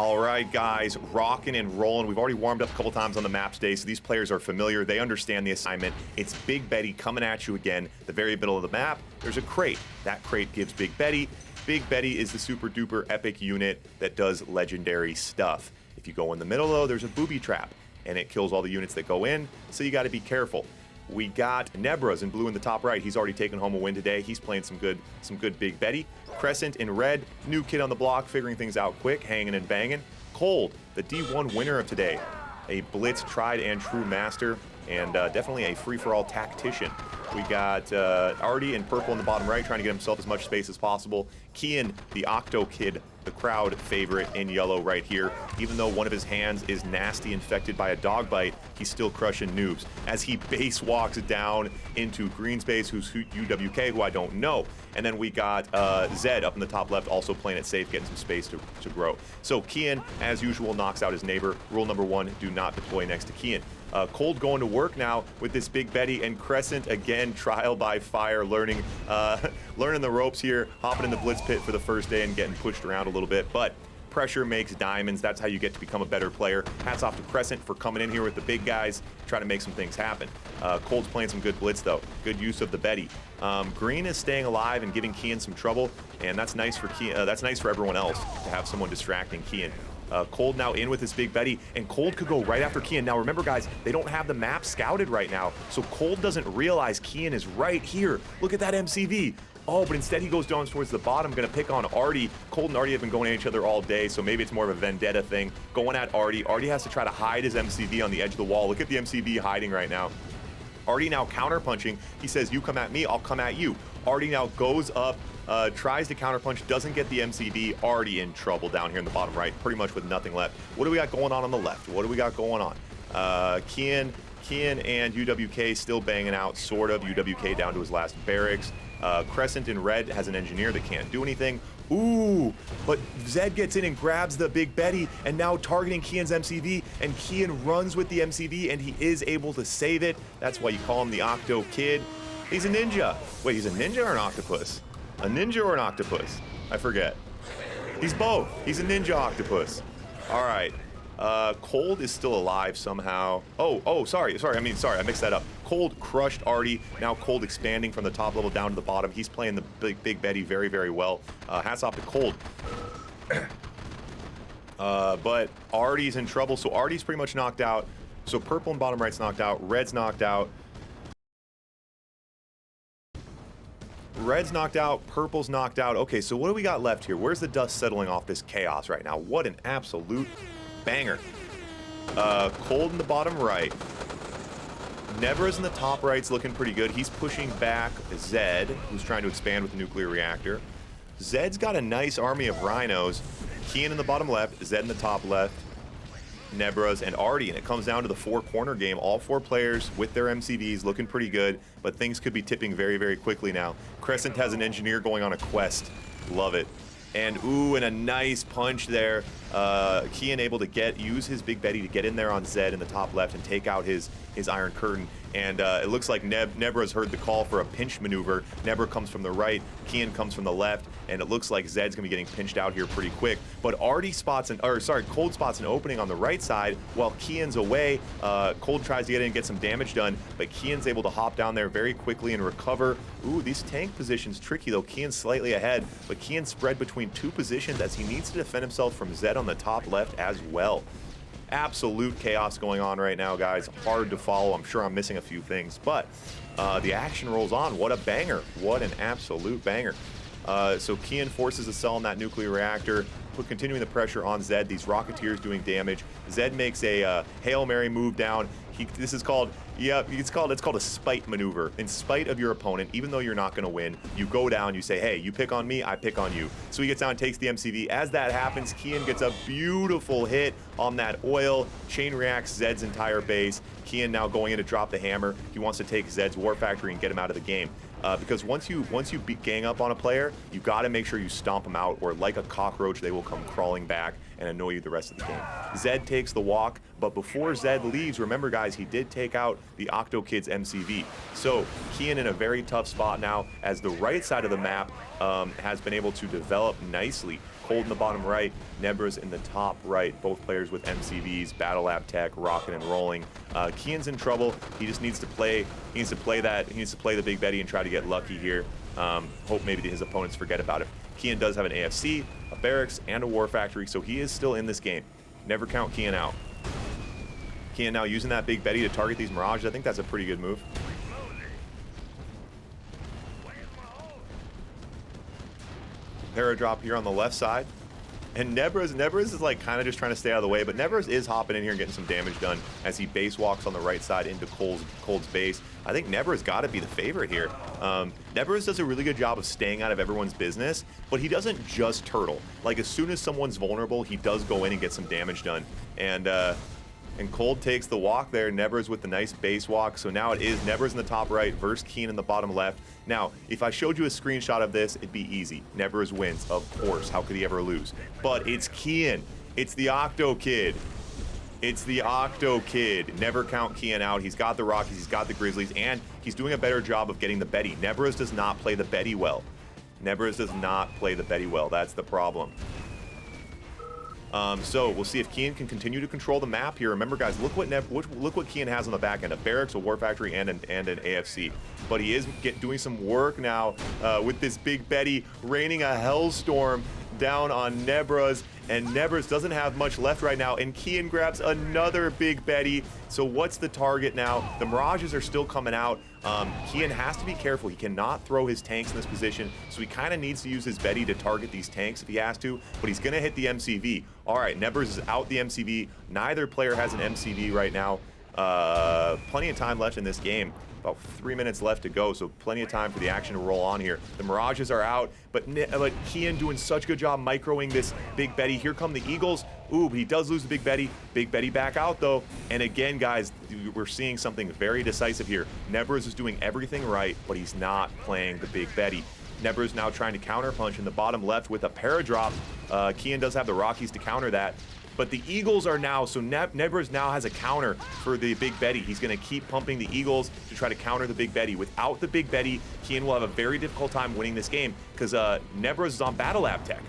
All right, guys, rocking and rolling. We've already warmed up a couple times on the map today, so these players are familiar. They understand the assignment. It's Big Betty coming at you again. The very middle of the map, there's a crate. That crate gives Big Betty. Big Betty is the super duper epic unit that does legendary stuff. If you go in the middle, though, there's a booby trap, and it kills all the units that go in, so you got to be careful. We got Nebras in blue in the top right. He's already taken home a win today. He's playing some good Big Betty. Crescent in red, new kid on the block, figuring things out quick, hanging and banging. Cold, the D1 winner of today. A Blitz tried and true master, and definitely a free-for-all tactician. We got Artie in purple in the bottom right, trying to get himself as much space as possible. Kian, the Octo Kid, the crowd favorite in yellow right here. Even though one of his hands is nasty infected by a dog bite, he's still crushing noobs. As he base walks down into green space, who's UWK, who I don't know. And then we got Zed up in the top left, also playing it safe, getting some space to grow. So Kian, as usual, knocks out his neighbor. Rule number 1, do not deploy next to Kian. Cold going to work now with this Big Betty, and Crescent again, trial by fire, learning the ropes here, hopping in the Blitz pit for the first day and getting pushed around a little bit, but pressure makes diamonds. That's how you get to become a better player. Hats off to Crescent for coming in here with the big guys, trying to make some things happen. Cold's playing some good Blitz though, good use of the Betty. Green is staying alive and giving Kian some trouble, and that's nice for that's nice for everyone else to have someone distracting Kian. Cold now in with his Big Betty, and Cold could go right after Kian. Now remember, guys, they don't have the map scouted right now, so Cold doesn't realize Kian is right here. Look at that MCV. Oh, but instead he goes down towards the bottom, gonna pick on Artie. Cold and Artie have been going at each other all day, so maybe it's more of a vendetta thing. Going at Artie. Artie has to try to hide his MCV on the edge of the wall. Look at the MCV hiding right now. Artie now counterpunching. He says, you come at me, I'll come at you. Artie now goes up, tries to counterpunch, doesn't get the MCV. Artie in trouble down here in the bottom right, pretty much with nothing left. What do we got going on the left? What do we got going on? Kian and UWK still banging out, sort of. UWK down to his last barracks. Crescent in red has an engineer that can't do anything. Ooh, but Zed gets in and grabs the Big Betty, and now targeting Kian's MCV, and Kian runs with the MCV, and he is able to save it. That's why you call him the Octo Kid. He's a ninja. Wait, he's a ninja or an octopus? A ninja or an octopus? I forget. He's both. He's a ninja octopus. All right. Cold is still alive somehow. Sorry, I mixed that up. Cold crushed Artie. Now Cold expanding from the top level down to the bottom. He's playing the Big Betty very, very well. Hats off to Cold. But Artie's in trouble, so Artie's pretty much knocked out. So purple and bottom right's knocked out. Red's knocked out. Red's knocked out, purple's knocked out. Okay, so what do we got left here? Where's the dust settling off this chaos right now? What an absolute banger. Cold in the bottom right. Nebras in the top right's looking pretty good. He's pushing back Zed, who's trying to expand with the nuclear reactor. Zed's got a nice army of rhinos. Kian in the bottom left, Zed in the top left. Nebras and Artie, and it comes down to the 4-corner game. All 4 players with their MCVs looking pretty good, but things could be tipping very, very quickly now. Crescent has an engineer going on a quest. Love it. And ooh, and a nice punch there. Kian able to use his Big Betty to get in there on Zed in the top left and take out his Iron Curtain. And it looks like Nebra's heard the call for a pinch maneuver. Nebra comes from the right, Kian comes from the left, and it looks like Zed's gonna be getting pinched out here pretty quick. But Cold spots an opening on the right side while Kian's away. Cold tries to get in and get some damage done, but Kian's able to hop down there very quickly and recover. Ooh, these tank positions tricky though. Kian's slightly ahead, but Kian's spread between 2 positions as he needs to defend himself from Zed on the top left as well. Absolute chaos going on right now, guys. Hard to follow. I'm sure I'm missing a few things, but the action rolls on. What a banger. What an absolute banger. So Kian forces a cell in that nuclear reactor, continuing the pressure on Zed. These Rocketeers doing damage. Zed makes a Hail Mary move down. It's called a spite maneuver. In spite of your opponent, even though you're not going to win, you go down, you say, hey, you pick on me, I pick on you. So he gets down and takes the MCV. As that happens, Kian gets a beautiful hit on that oil, chain reacts Zed's entire base. Kian now going in to drop the hammer. He wants to take Zed's War Factory and get him out of the game. Because once you gang up on a player, you got to make sure you stomp them out, or like a cockroach, they will come crawling back and annoy you the rest of the game. Zed takes the walk, but before Zed leaves, remember guys, he did take out the Octo Kid's MCV. So Kian in a very tough spot now, as the right side of the map has been able to develop nicely. Cold in the bottom right, Nebras in the top right, both players with MCVs, Battle Lab Tech, rocking and rolling. Kian's in trouble. He just needs to play. He needs to play the Big Betty and try to get lucky here. Hope maybe his opponents forget about it. Kian does have an AFC, a barracks, and a war factory, so he is still in this game. Never count Kian out. Kian now using that Big Betty to target these Mirages. I think that's a pretty good move. Paradrop here on the left side. And Nebras is like kind of just trying to stay out of the way, but Nebras is hopping in here and getting some damage done as he base walks on the right side into Cold's base. I think Nebras got to be the favorite here. Nebras does a really good job of staying out of everyone's business, but he doesn't just turtle. Like as soon as someone's vulnerable, he does go in and get some damage done. And Cold takes the walk there, Nebras with the nice base walk. So now it is Nebras in the top right versus Keen in the bottom left. Now, if I showed you a screenshot of this, it'd be easy. Nebras wins, of course. How could he ever lose? But it's Kian. It's the Octo Kid. It's the Octo Kid. Never count Kian out. He's got the Rockies, he's got the Grizzlies, and he's doing a better job of getting the Betty. Nebras does not play the Betty well. Nebras does not play the Betty well. That's the problem. So we'll see if Kian can continue to control the map here. Remember, guys, look what Kian has on the back end: a barracks, a war factory, and an AFC. But he is doing some work now with this Big Betty, raining a hellstorm down on Nebras, and Nebras doesn't have much left right now, and Kian grabs another Big Betty. So what's the target now? The Mirages are still coming out. Kian has to be careful. He cannot throw his tanks in this position, so he kind of needs to use his Betty to target these tanks if he has to, but he's going to hit the MCV. All right, Nebras is out the MCV. Neither player has an MCV right now. Plenty of time left in this game. About 3 minutes left to go, so plenty of time for the action to roll on here. The Mirages are out, but Kian doing such a good job microing this Big Betty. Here come the Eagles. Ooh, he does lose the Big Betty. Big Betty back out, though. And again, guys, we're seeing something very decisive here. Nebras is doing everything right, but he's not playing the Big Betty. Nebras now trying to counterpunch in the bottom left with a Paradrop. Kian does have the Rockies to counter that. But the Eagles are now, so Nebras now has a counter for the Big Betty. He's going to keep pumping the Eagles to try to counter the Big Betty. Without the Big Betty, Kian will have a very difficult time winning this game because Nebras is on Battle Lab Tech.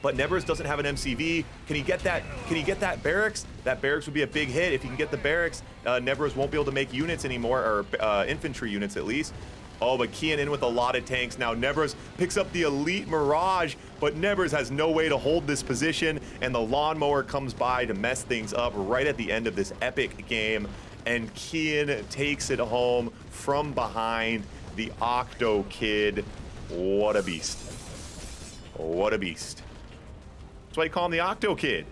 But Nebras doesn't have an MCV. Can he get that? Can he get that barracks? That barracks would be a big hit. If he can get the barracks, Nebras won't be able to make units anymore, or infantry units at least. Oh, but Kian in with a lot of tanks. Now Nebras picks up the Elite Mirage, but Nebras has no way to hold this position, and the Lawnmower comes by to mess things up right at the end of this epic game, and Kian takes it home from behind. The Octo Kid. What a beast. What a beast. That's why you call him the Octo Kid.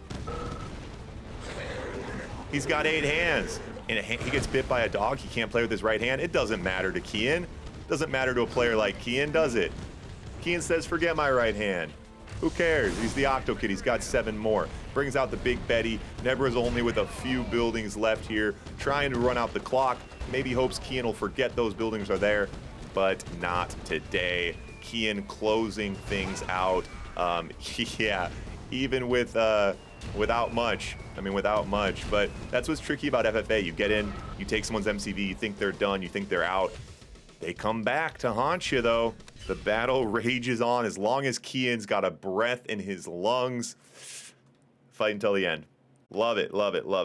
He's got 8 hands. And he gets bit by a dog. He can't play with his right hand. It doesn't matter to Kian. Doesn't matter to a player like Kian, does it? Kian says, forget my right hand. Who cares? He's the Octo Kid. He's got 7 more. Brings out the Big Betty. Nebras only with a few buildings left here, trying to run out the clock. Maybe hopes Kian will forget those buildings are there, but not today. Kian closing things out. Yeah, even with without much. I mean, without much. But that's what's tricky about FFA. You get in, you take someone's MCV, you think they're done, you think they're out. They come back to haunt you, though. The battle rages on as long as Kian's got a breath in his lungs. Fight until the end. Love it, love it, love it.